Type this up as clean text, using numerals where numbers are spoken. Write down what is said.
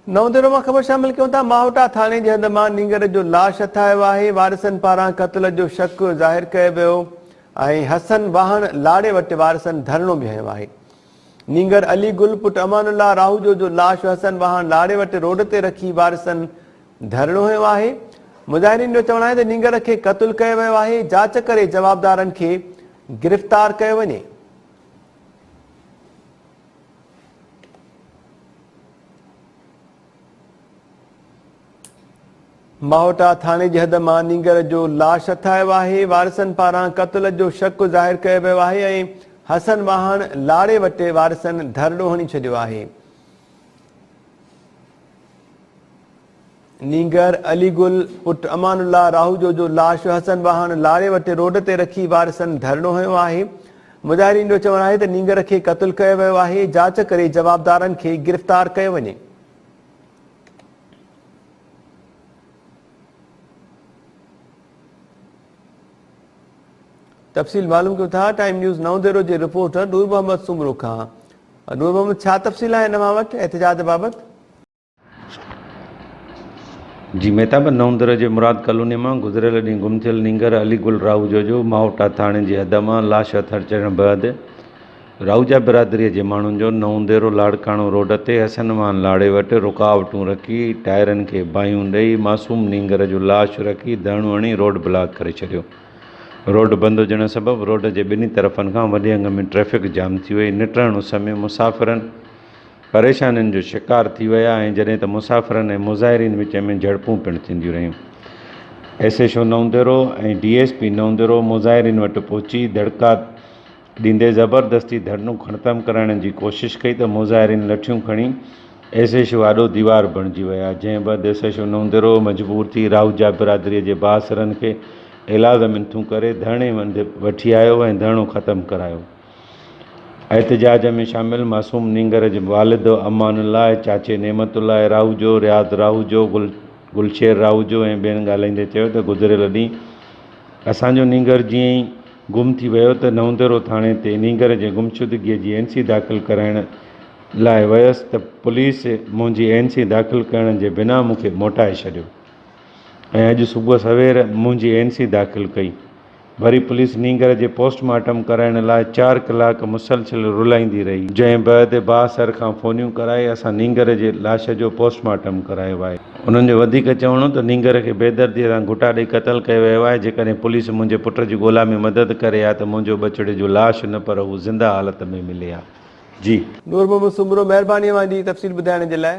नवंदेरो में खबर शामिल क्यों था। माहोटा थाने के हद में नींगर जो लाश हथायो है। वारिसन पारा कत्ल जो शक जाहिर किया वियो है। हसन वाहन लाड़े वटि वारिसन धरणो भी हयो है। नींगर अली गुल पुट अमानुल्लाह राहूजो जो लाश हसन वाहन लाड़े वटि रोड ते रखी वारिसन धरणो हयो है। मुजाहिरीन जो चवण है नींगर के कत्ल किया वियो है। जांच करे जवाबदारन के गिरफ्तार किया वने। माहोटा थाने की हद में नींगर जो लाश हथायो है। वारिसन पारा कत्ल जो शक जाहिर किया वियो है। हसन वाहन लाड़े वटे वारिसन धरणो हणी छॾियो है। नींगर अली गुल पुट अमानुल्लाह राहूजो जो लाश हसन वाहन लाड़े वटे रोड ते रखी वारिसन धरणो हयो है। मुजाहिरीन जो चवण है नींगर के कत्ल किया वियो है। जांच करे जवाबदारन के गिरफ्तार किया वने। तफसील मालूम क्यों था। टाइम न्यूज़ नवंदेरो के रिपोर्टर नूर मोहम्मद सुमरो का। नूर मोहम्मद छा तफसील है इन वट एहतजाज बाबत। जी मेहताब नवंदेरो के मुराद कॉलोनी में गुजरियल ॾींहुं गुम थियल नींगर अली गुल राहूजो जो माहोटा थाने की हद में लाश हथ अचण बैद राहूजा बिरादरी के माण्हुनि जो नवंदेरो लाड़काणो रोड ते हसन वाहन लाड़े वटि रुकावटूं रखी टायरन के बायूं ॾेई मासूम नींगर जो लाश रखी धरणो हणी रोड ब्लॉक करे छॾियो। रोड बंद हुजण सबब रोड के ॿिन्ही तरफ़नि खां वॾे अंग में ट्रैफिक जाम थी वई। निकिरण समय मुसाफ़िरनि परेशानियुनि जो शिकार थी विया ऐं जॾहिं त मुसाफ़िरनि ऐं मुज़ाहिरीन विच में झड़पूं पिणु थींदियूं रहियूं। SHO नवंदेरो ऐं DSP नवंदेरो मुज़ाहिरीन वटि पहुची दड़का ॾींदे ज़बरदस्ती धरणो ख़तमु कराइण जी कोशिशि कई त मुज़ाहिरीन लठियूं खणी SHO आॾो दीवार बणिजी विया। जंहिं बैदि SHO नवंदेरो मजबूर थी राहूजा बिरादरीअ जे बासरनि खे इलाज मिनथूं करे धरणे वठी आयो ऐं धरणो ख़त्म करायो। एहतजाज में शामिल मासूम नींगर जे वालिद अमानुल्लाह, चाचे नेमतुल्लाह राहूजो, रियाद राहूजो, गुलशेर राहूजो ऐं ॿियनि ॻाल्हाईंदे चयो त गुज़िरियल ॾींहुं असांजो नींगर जीअं ई गुम थी वियो त नवंदेरो थाणे ते नींगर जे गुमशुदगीअ जी NC दाख़िल कराइण लाइ वियसि त पुलिस मुंहिंजी NC दाख़िल करण जे बिना मूंखे मोटाए छॾियो ऐं अॼु सुबुह सवेर मुंहिंजी NC दाख़िल कई। वरी पुलिस नींगर जे पोस्टमार्टम कराइण लाइ 4 कलाक मुसलसिल रुलाईंदी रही। जंहिं बैदि बासर खां फ़ोनियूं कराए असां नींगर जे लाश जो पोस्टमार्टम करायो आहे। उन्हनि जो वधीक चवणो त नींगर खे बेदर्दीअ सां घुटा ॾेई क़तल कयो वियो आहे। जेकॾहिं पुलिस मुंहिंजे पुट जी ॻोल्हा में मदद करे हा त मुंहिंजो बचड़े जो लाश न पर हू ज़िंदा हालत में मिले हा। जी नूर मोहम्मद सुमरो, महिरबानी तफ़सील ॿुधाइण जे लाइ।